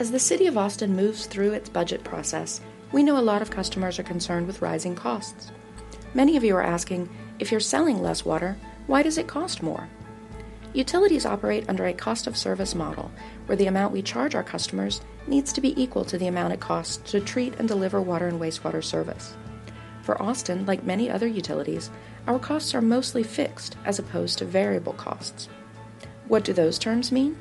As the City of Austin moves through its budget process, we know a lot of customers are concerned with rising costs. Many of you are asking, if you're selling less water, why does it cost more? Utilities operate under a cost of service model, where the amount we charge our customers needs to be equal to the amount it costs to treat and deliver water and wastewater service. For Austin, like many other utilities, our costs are mostly fixed as opposed to variable costs. What do those terms mean?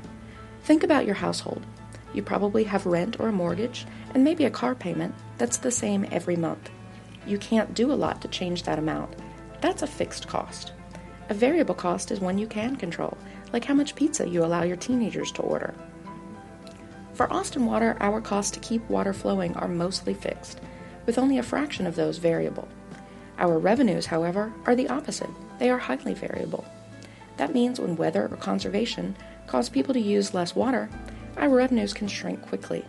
Think about your household. You probably have rent or a mortgage, and maybe a car payment that's the same every month. You can't do a lot to change that amount. That's a fixed cost. A variable cost is one you can control, like how much pizza you allow your teenagers to order. For Austin Water, our costs to keep water flowing are mostly fixed, with only a fraction of those variable. Our revenues, however, are the opposite. They are highly variable. That means when weather or conservation cause people to use less water, our revenues can shrink quickly.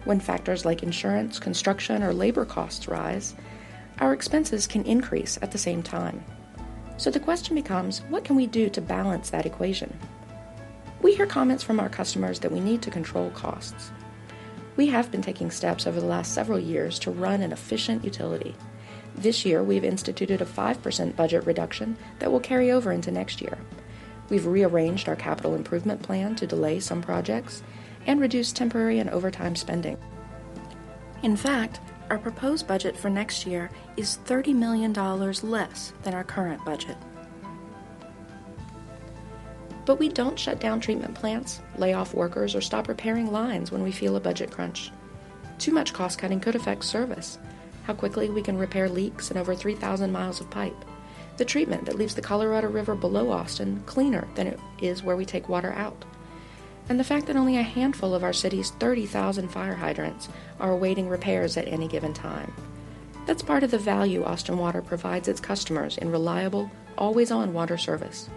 When factors like insurance, construction, or labor costs rise, our expenses can increase at the same time. So the question becomes, what can we do to balance that equation? We hear comments from our customers that we need to control costs. We have been taking steps over the last several years to run an efficient utility. This year, we've instituted a 5% budget reduction that will carry over into next year. We've rearranged our capital improvement plan to delay some projects and reduce temporary and overtime spending. In fact, our proposed budget for next year is $30 million less than our current budget. But we don't shut down treatment plants, lay off workers, or stop repairing lines when we feel a budget crunch. Too much cost-cutting could affect service, how quickly we can repair leaks in over 3,000 miles of pipe, the treatment that leaves the Colorado River below Austin cleaner than it is where we take water out, and the fact that only a handful of our city's 30,000 fire hydrants are awaiting repairs at any given time. That's part of the value Austin Water provides its customers in reliable, always-on water service.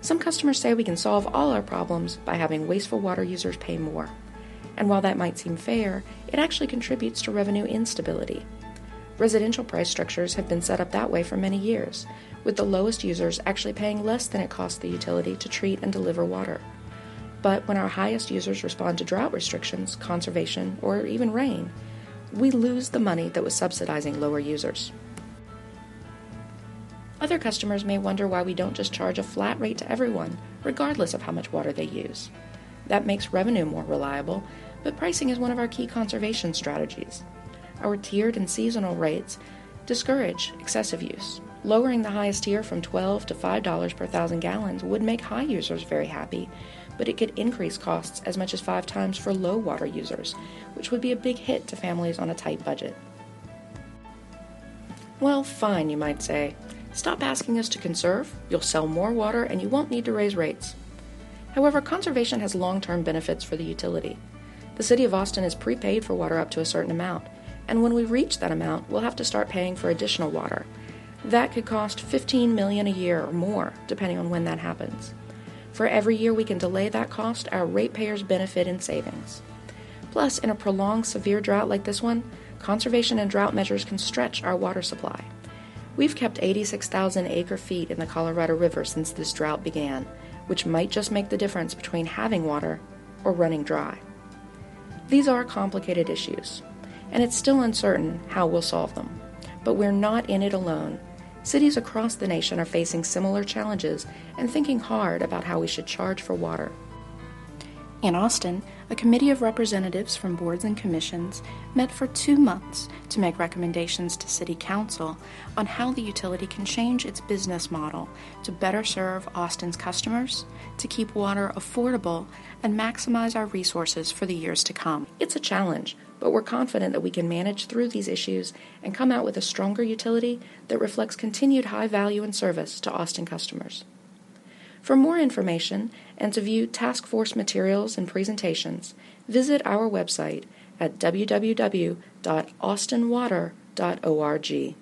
Some customers say we can solve all our problems by having wasteful water users pay more. And while that might seem fair, it actually contributes to revenue instability. Residential price structures have been set up that way for many years, with the lowest users actually paying less than it costs the utility to treat and deliver water. But when our highest users respond to drought restrictions, conservation, or even rain, we lose the money that was subsidizing lower users. Other customers may wonder why we don't just charge a flat rate to everyone, regardless of how much water they use. That makes revenue more reliable, but pricing is one of our key conservation strategies. Our tiered and seasonal rates discourage excessive use. Lowering the highest tier from $12 to $5 per thousand gallons would make high users very happy, but it could increase costs as much as 5 times for low water users, which would be a big hit to families on a tight budget. Well, fine, you might say. Stop asking us to conserve, you'll sell more water, and you won't need to raise rates. However, conservation has long-term benefits for the utility. The City of Austin is prepaid for water up to a certain amount, and when we reach that amount, we'll have to start paying for additional water. That could cost $15 million a year or more, depending on when that happens. For every year we can delay that cost, our ratepayers benefit in savings. Plus, in a prolonged severe drought like this one, conservation and drought measures can stretch our water supply. We've kept 86,000 acre-feet in the Colorado River since this drought began, which might just make the difference between having water or running dry. These are complicated issues, and it's still uncertain how we'll solve them. But we're not in it alone. Cities across the nation are facing similar challenges and thinking hard about how we should charge for water. In Austin, a committee of representatives from boards and commissions met for 2 months to make recommendations to City Council on how the utility can change its business model to better serve Austin's customers, to keep water affordable, and maximize our resources for the years to come. It's a challenge, but we're confident that we can manage through these issues and come out with a stronger utility that reflects continued high value and service to Austin customers. For more information and to view task force materials and presentations, visit our website at www.austinwater.org.